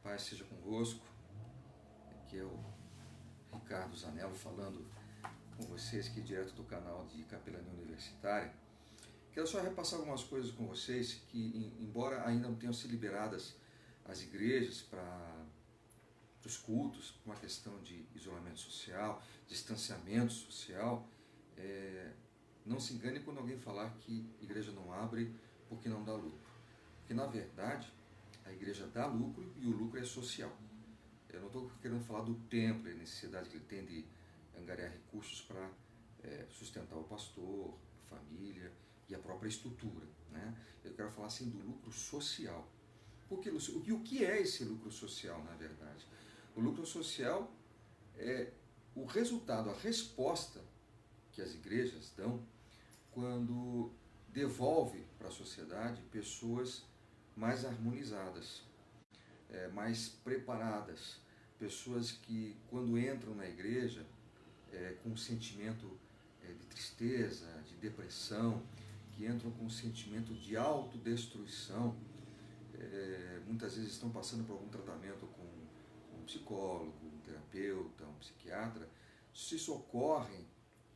Paz seja convosco. Aqui é o Ricardo Zanello falando com vocês aqui direto do canal de Capelania Universitária. Quero só repassar algumas coisas com vocês que, embora ainda não tenham sido liberadas as igrejas para os cultos, com a questão de isolamento social, distanciamento social, não se engane quando alguém falar que a igreja não abre porque não dá lucro. Porque na verdade a igreja dá lucro e o lucro é social. Eu não estou querendo falar do templo e a necessidade que ele tem de angariar recursos para sustentar o pastor, a família e a própria estrutura, né? Eu quero falar assim do lucro social. Porque, o que é esse lucro social, na verdade? O lucro social é o resultado, a resposta que as igrejas dão quando devolve para a sociedade pessoas mais harmonizadas, mais preparadas, pessoas que quando entram na igreja com um sentimento de tristeza, de depressão, que entram com um sentimento de autodestruição, muitas vezes estão passando por algum tratamento com um psicólogo, um terapeuta, um psiquiatra, se socorrem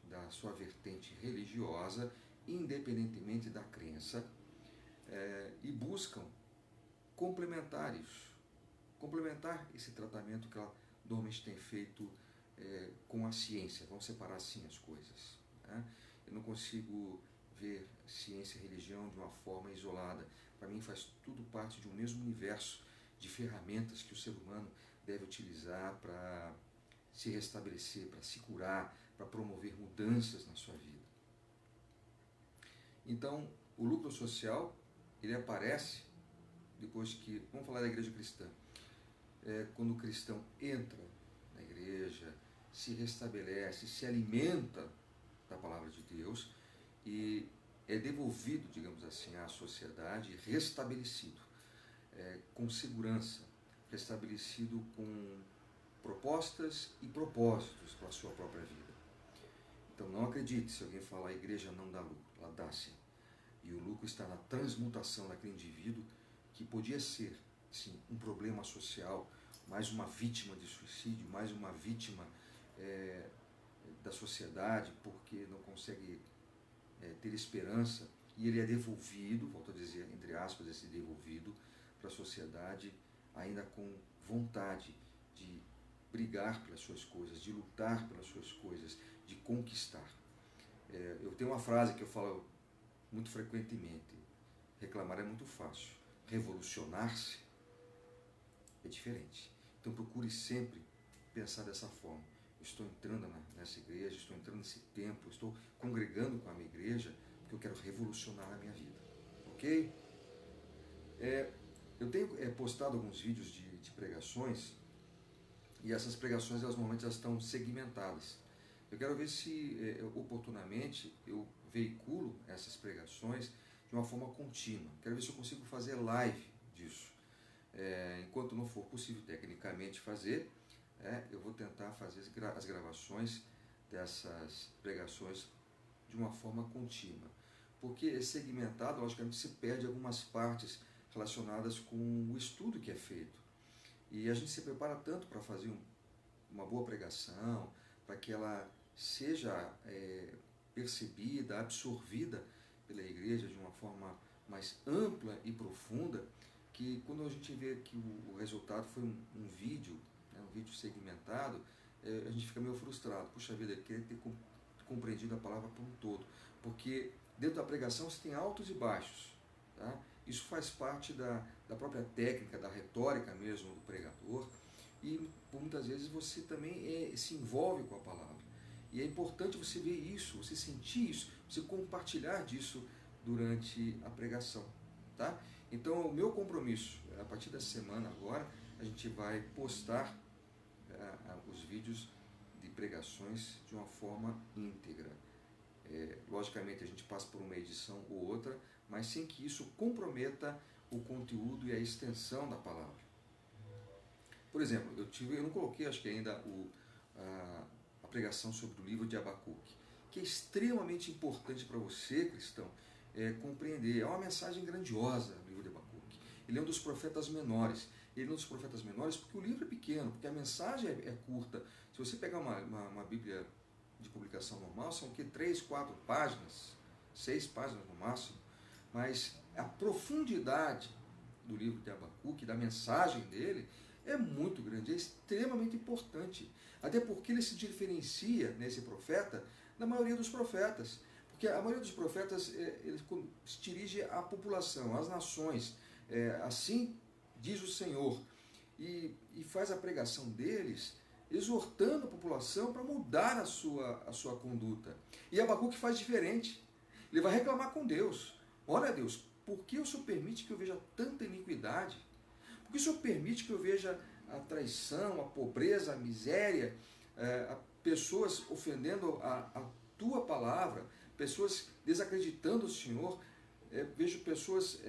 da sua vertente religiosa, independentemente da crença, e buscam complementar isso, complementar esse tratamento que ela normalmente tem feito com a ciência. Vamos separar assim as coisas, né? Eu não consigo ver ciência e religião de uma forma isolada. Para mim faz tudo parte de um mesmo universo de ferramentas que o ser humano deve utilizar para se restabelecer, para se curar, para promover mudanças na sua vida. Então, o lucro social, ele aparece depois que, vamos falar da igreja cristã, quando o cristão entra na igreja, se restabelece, se alimenta da palavra de Deus e é devolvido, digamos assim, à sociedade, restabelecido, com segurança, restabelecido com propostas e propósitos para a sua própria vida. Então não acredite se alguém falar a igreja não dá lucro, ela dá sim. E o lucro está na transmutação daquele indivíduo que podia ser, sim, um problema social, mais uma vítima de suicídio, mais uma vítima da sociedade, porque não consegue ter esperança, e ele é devolvido, volto a dizer, entre aspas, esse devolvido para a sociedade, ainda com vontade de brigar pelas suas coisas, de lutar pelas suas coisas, de conquistar. Eu tenho uma frase que eu falo muito frequentemente: reclamar é muito fácil, revolucionar-se é diferente. Então procure sempre pensar dessa forma. Eu estou entrando nessa igreja, estou entrando nesse templo, estou congregando com a minha igreja porque eu quero revolucionar a minha vida. Ok? Eu tenho postado alguns vídeos de pregações, e essas pregações normalmente estão segmentadas. Eu quero ver se oportunamente eu veiculo essas pregações de uma forma contínua. Quero ver se eu consigo fazer live disso. Enquanto não for possível tecnicamente fazer, eu vou tentar fazer as gravações dessas pregações de uma forma contínua. Porque segmentado, logicamente, se perde algumas partes relacionadas com o estudo que é feito. E a gente se prepara tanto para fazer uma boa pregação, para que ela seja percebida, absorvida pela igreja de uma forma mais ampla e profunda, que quando a gente vê que o resultado foi um vídeo, um vídeo segmentado, a gente fica meio frustrado. Puxa vida, eu queria ter compreendido a palavra por um todo, porque dentro da pregação você tem altos e baixos, tá? Isso faz parte da própria técnica, da retórica mesmo do pregador, e muitas vezes você também se envolve com a palavra. E é importante você ver isso, você sentir isso, você compartilhar disso durante a pregação. Tá? Então, o meu compromisso, a partir dessa semana agora, a gente vai postar os vídeos de pregações de uma forma íntegra. Logicamente a gente passa por uma edição ou outra, mas sem que isso comprometa o conteúdo e a extensão da palavra. Por exemplo, eu não coloquei, acho que ainda, a pregação sobre o livro de Abacuque, que é extremamente importante para você, cristão, compreender. É uma mensagem grandiosa no livro de Abacuque. Ele é um dos profetas menores, ele é um dos profetas menores porque o livro é pequeno, porque a mensagem é curta. Se você pegar uma Bíblia de publicação normal, são 3, 4 páginas, 6 páginas no máximo, mas a profundidade do livro de Abacuque, da mensagem dele, é muito grande, é extremamente importante. Até porque ele se diferencia, nesse profeta, da maioria dos profetas. Porque a maioria dos profetas ele se dirige à população, às nações. Assim diz o Senhor. E faz a pregação deles exortando a população para mudar a sua conduta. E Abacuque faz diferente. Ele vai reclamar com Deus. Olha, Deus, por que o Senhor permite que eu veja tanta iniquidade? Por que o Senhor permite que eu veja a traição, a pobreza, a miséria, pessoas ofendendo a tua palavra, pessoas desacreditando o Senhor? Vejo pessoas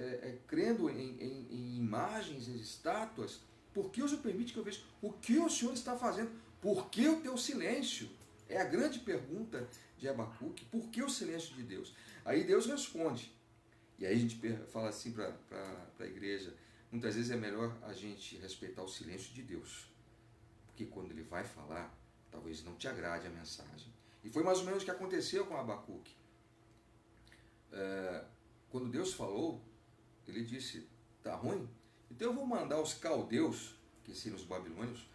crendo em imagens, em estátuas. Por que o Senhor permite que eu veja? O que o Senhor está fazendo? Por que o teu silêncio? É a grande pergunta de Abacuque. Por que o silêncio de Deus? Aí Deus responde. E aí a gente fala assim para a igreja, muitas vezes é melhor a gente respeitar o silêncio de Deus. Porque quando ele vai falar, talvez não te agrade a mensagem. E foi mais ou menos o que aconteceu com Abacuque. Quando Deus falou, ele disse, tá ruim? Então eu vou mandar os caldeus, que seriam os babilônios,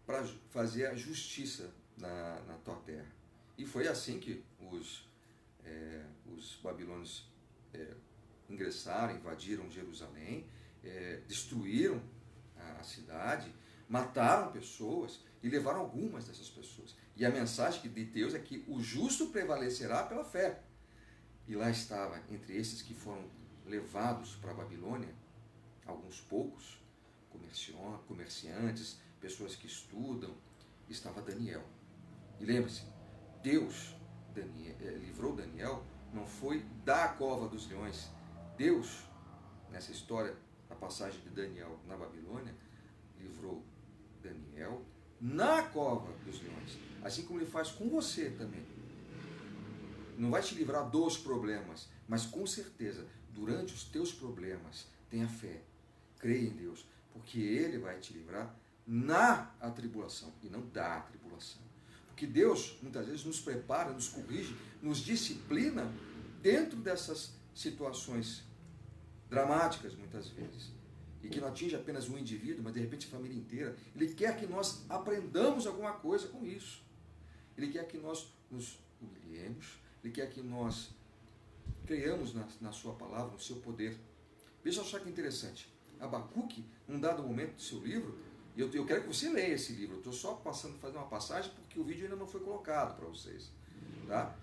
para fazer a justiça na tua terra. E foi assim que os babilônios ingressaram, invadiram Jerusalém, destruíram a cidade, mataram pessoas e levaram algumas dessas pessoas. E a mensagem de Deus é que o justo prevalecerá pela fé. E lá estava, entre esses que foram levados para a Babilônia, alguns poucos, comerciantes, pessoas que estudam, estava Daniel. E lembre-se, Deus livrou Daniel, não foi da cova dos leões. Deus, nessa história, a passagem de Daniel na Babilônia, livrou Daniel na cova dos leões. Assim como ele faz com você também. Não vai te livrar dos problemas, mas com certeza, durante os teus problemas, tenha fé, creia em Deus, porque Ele vai te livrar na atribulação e não da atribulação. Porque Deus, muitas vezes, nos prepara, nos corrige, nos disciplina dentro dessas situações dramáticas, muitas vezes, e que não atinge apenas um indivíduo, mas de repente a família inteira. Ele quer que nós aprendamos alguma coisa com isso. Ele quer que nós nos humilhemos, Ele quer que nós creiamos na sua palavra, no seu poder. Veja só que interessante. Abacuque, num dado momento do seu livro, e eu quero que você leia esse livro, eu estou só fazer uma passagem porque o vídeo ainda não foi colocado para vocês. Tá?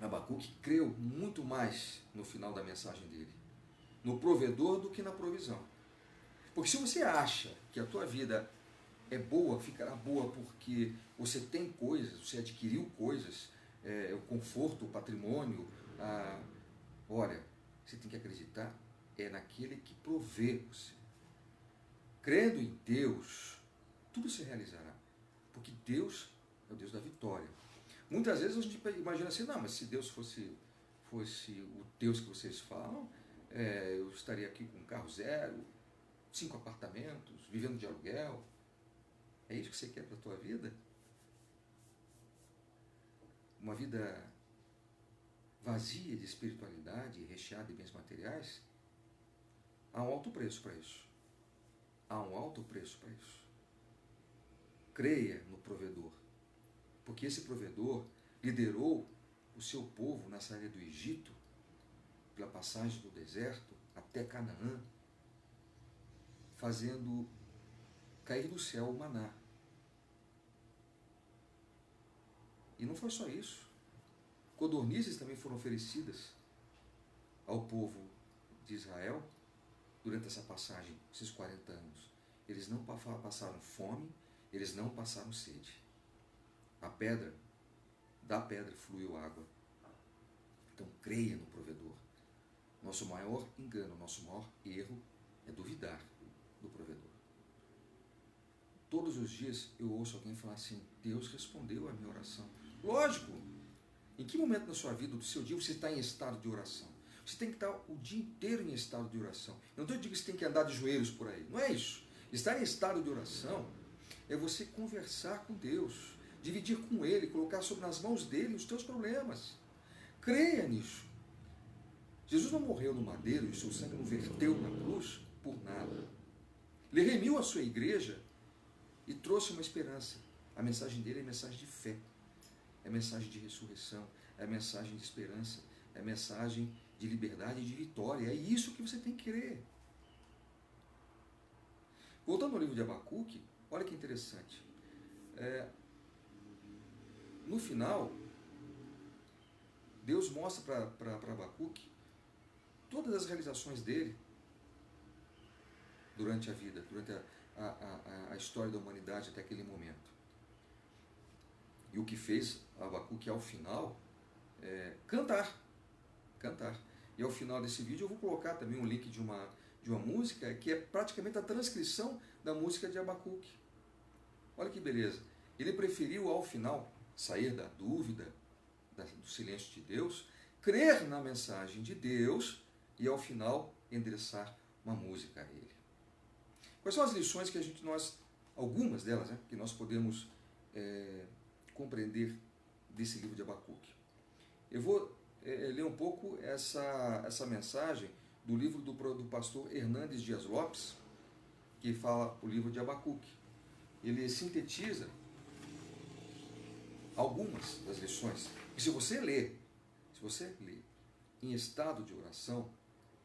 Abacuque creu muito mais no final da mensagem dele, no provedor do que na provisão. Porque se você acha que a tua vida é boa, ficará boa porque você tem coisas, você adquiriu coisas, o conforto, o patrimônio, olha, você tem que acreditar naquele que provê você. Crendo em Deus, tudo se realizará, porque Deus é o Deus da vitória. Muitas vezes a gente imagina assim, não, mas se Deus fosse o Deus que vocês falam, eu estaria aqui com um carro zero, 5 apartamentos, vivendo de aluguel. É isso que você quer para a tua vida? Uma vida vazia de espiritualidade e recheada de bens materiais? Há um alto preço para isso. Há um alto preço para isso. Creia no provedor, porque esse provedor liderou o seu povo na saída do Egito, pela passagem do deserto até Canaã, fazendo cair do céu o maná. E não foi só isso. Codornizes também foram oferecidas ao povo de Israel durante essa passagem, esses 40 anos. Eles não passaram fome, eles não passaram sede. Da pedra fluiu água. Então creia no provedor. Nosso maior engano, nosso maior erro é duvidar do provedor. Todos os dias eu ouço alguém falar assim, Deus respondeu a minha oração. Lógico! Em que momento da sua vida, do seu dia, você está em estado de oração? Você tem que estar o dia inteiro em estado de oração. Eu não estou dizendo que você tem que andar de joelhos por aí. Não é isso. Estar em estado de oração é você conversar com Deus, dividir com Ele, colocar nas mãos dele os teus problemas. Creia nisso. Jesus não morreu no madeiro e o seu sangue não verteu na cruz por nada. Ele remiu a sua igreja e trouxe uma esperança. A mensagem dele é mensagem de fé, é mensagem de ressurreição, é mensagem de esperança, é mensagem de liberdade e de vitória. É isso que você tem que crer. Voltando ao livro de Abacuque, olha que interessante. No final, Deus mostra para Abacuque todas as realizações dele durante a vida, durante a história da humanidade até aquele momento. E o que fez Abacuque ao final cantar. E ao final desse vídeo eu vou colocar também um link de uma música que é praticamente a transcrição da música de Abacuque. Olha que beleza. Ele preferiu ao final sair da dúvida, do silêncio de Deus, crer na mensagem de Deus e ao final endereçar uma música a ele. Quais são as lições que algumas delas, que nós podemos compreender desse livro de Abacuque? Eu vou ler um pouco essa mensagem do livro do pastor Hernandes Dias Lopes, que fala o livro de Abacuque. Ele sintetiza algumas das lições. E se você lê em estado de oração,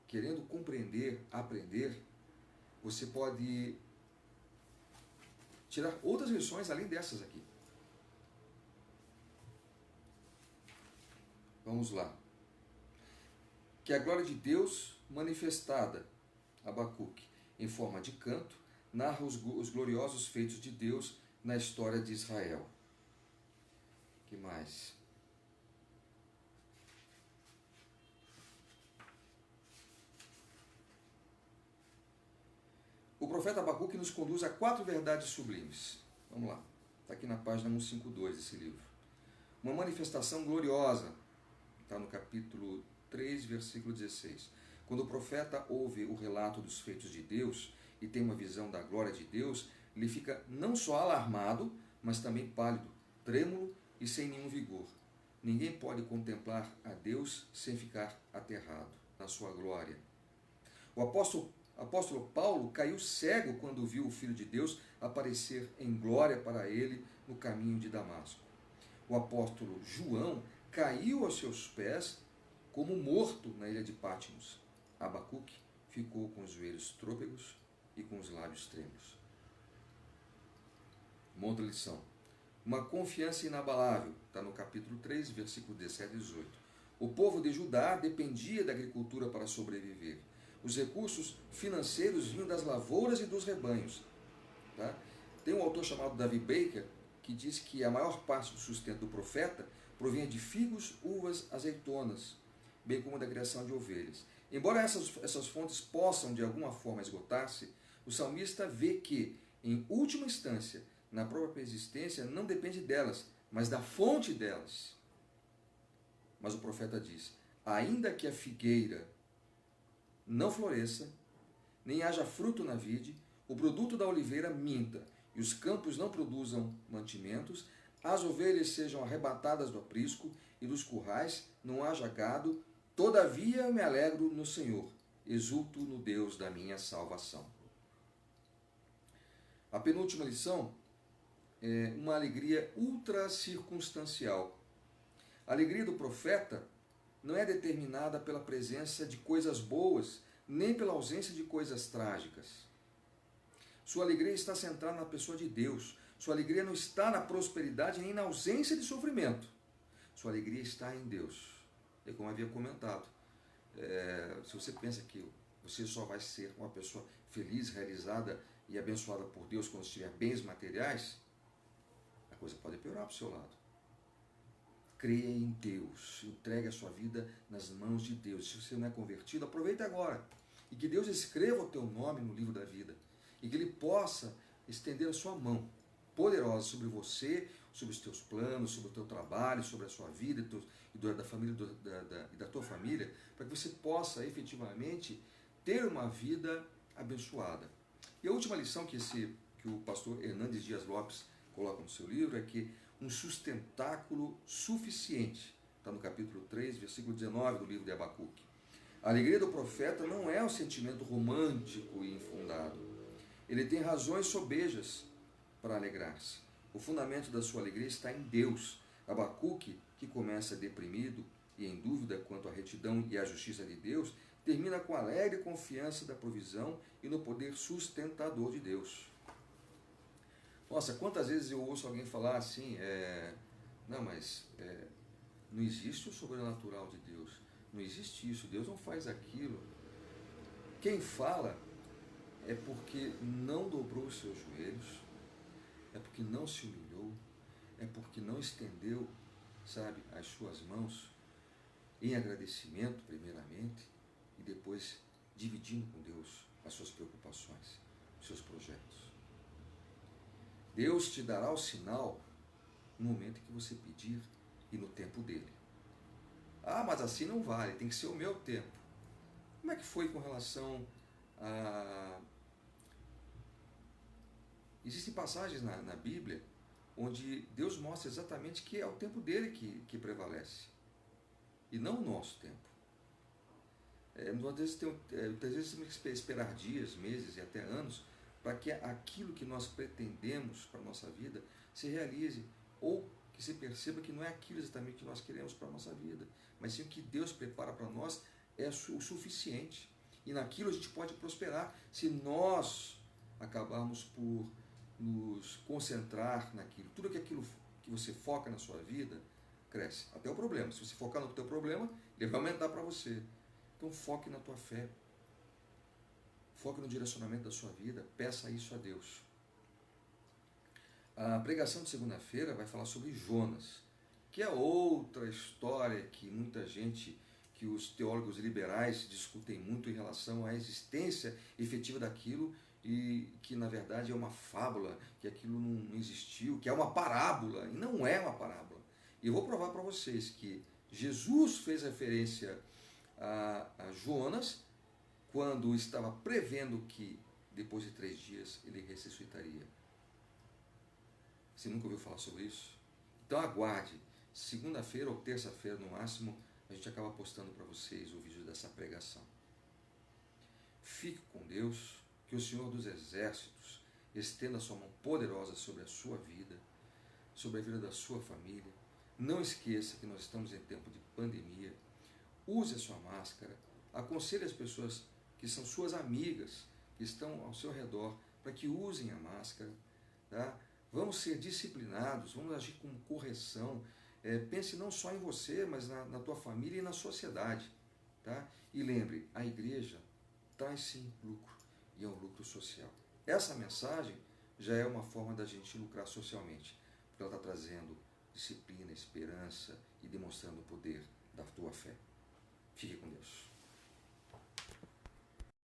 querendo compreender, aprender, você pode tirar outras lições além dessas aqui. Vamos lá. Que a glória de Deus manifestada, Abacuque, em forma de canto, narra os gloriosos feitos de Deus na história de Israel. Que mais? O profeta Abacuque nos conduz a 4 verdades sublimes. Vamos lá. Está aqui na página 152 desse livro. Uma manifestação gloriosa. Está no capítulo 3, versículo 16. Quando o profeta ouve o relato dos feitos de Deus e tem uma visão da glória de Deus, ele fica não só alarmado, mas também pálido, trêmulo e sem nenhum vigor. Ninguém pode contemplar a Deus sem ficar aterrado na sua glória. O apóstolo Paulo caiu cego quando viu o Filho de Deus aparecer em glória para ele no caminho de Damasco. O apóstolo João caiu aos seus pés como morto na ilha de Patmos. Abacuque ficou com os joelhos trôpegos e com os lábios trêmulos. Uma outra lição. Uma confiança inabalável. Está no capítulo 3, versículo 17 e 18. O povo de Judá dependia da agricultura para sobreviver. Os recursos financeiros vinham das lavouras e dos rebanhos. Tá? Tem um autor chamado David Baker que diz que a maior parte do sustento do profeta provinha de figos, uvas, azeitonas, bem como da criação de ovelhas. Embora essas fontes possam de alguma forma esgotar-se, o salmista vê que, em última instância, na própria existência, não depende delas, mas da fonte delas. Mas o profeta diz: ainda que a figueira não floresça, nem haja fruto na vide, o produto da oliveira minta, e os campos não produzam mantimentos, as ovelhas sejam arrebatadas do aprisco, e dos currais não haja gado, todavia eu me alegro no Senhor, exulto no Deus da minha salvação. A penúltima lição é uma alegria ultra-circunstancial. A alegria do profeta não é determinada pela presença de coisas boas, nem pela ausência de coisas trágicas. Sua alegria está centrada na pessoa de Deus. Sua alegria não está na prosperidade nem na ausência de sofrimento. Sua alegria está em Deus. É como eu havia comentado. Se você pensa que você só vai ser uma pessoa feliz, realizada e abençoada por Deus quando tiver bens materiais, a coisa pode piorar para o seu lado. Creia em Deus, entregue a sua vida nas mãos de Deus. Se você não é convertido, aproveite agora. E que Deus escreva o teu nome no livro da vida. E que Ele possa estender a sua mão poderosa sobre você, sobre os teus planos, sobre o teu trabalho, sobre a sua vida e da família e da tua família, para que você possa efetivamente ter uma vida abençoada. E a última lição que o pastor Hernandes Dias Lopes coloca no seu livro é que um sustentáculo suficiente, está no capítulo 3, versículo 19 do livro de Abacuque. A alegria do profeta não é um sentimento romântico e infundado. Ele tem razões sobejas para alegrar-se. O fundamento da sua alegria está em Deus. Abacuque, que começa deprimido e em dúvida quanto à retidão e à justiça de Deus, termina com alegre confiança da provisão e no poder sustentador de Deus. Nossa, quantas vezes eu ouço alguém falar assim, não, mas não existe o sobrenatural de Deus, não existe isso, Deus não faz aquilo. Quem fala é porque não dobrou os seus joelhos, é porque não se humilhou, é porque não estendeu, sabe, as suas mãos em agradecimento, primeiramente, e depois dividindo com Deus as suas preocupações, os seus projetos. Deus te dará o sinal no momento em que você pedir e no tempo dele. Ah, mas assim não vale, tem que ser o meu tempo. Como é que foi com relação a... Existem passagens na Bíblia onde Deus mostra exatamente que é o tempo dele que prevalece e não o nosso tempo. Muitas vezes temos que esperar dias, meses e até anos para que aquilo que nós pretendemos para a nossa vida se realize, ou que se perceba que não é aquilo exatamente que nós queremos para a nossa vida, mas sim o que Deus prepara para nós é o suficiente. E naquilo a gente pode prosperar se nós acabarmos por nos concentrar naquilo. Tudo aquilo que você foca na sua vida cresce, até o problema. Se você focar no teu problema, ele vai aumentar para você. Então foque na tua fé. Foque no direcionamento da sua vida, peça isso a Deus. A pregação de segunda-feira vai falar sobre Jonas, que é outra história que muita gente, que os teólogos liberais discutem muito em relação à existência efetiva daquilo e que na verdade é uma fábula, que aquilo não existiu, que é uma parábola, e não é uma parábola. E eu vou provar para vocês que Jesus fez referência a Jonas quando estava prevendo que depois de 3 dias ele ressuscitaria. Você nunca ouviu falar sobre isso? Então aguarde, segunda-feira ou terça-feira no máximo, a gente acaba postando para vocês o vídeo dessa pregação. Fique com Deus, que o Senhor dos Exércitos estenda a sua mão poderosa sobre a sua vida, sobre a vida da sua família. Não esqueça que nós estamos em tempo de pandemia. Use a sua máscara, aconselhe as pessoas que são suas amigas, que estão ao seu redor, para que usem a máscara. Tá? Vamos ser disciplinados, vamos agir com correção. Pense não só em você, mas na tua família e na sociedade. Tá? E lembre, a igreja traz sim lucro, e é um lucro social. Essa mensagem já é uma forma da gente lucrar socialmente, porque ela está trazendo disciplina, esperança e demonstrando o poder da tua fé. Fique com Deus.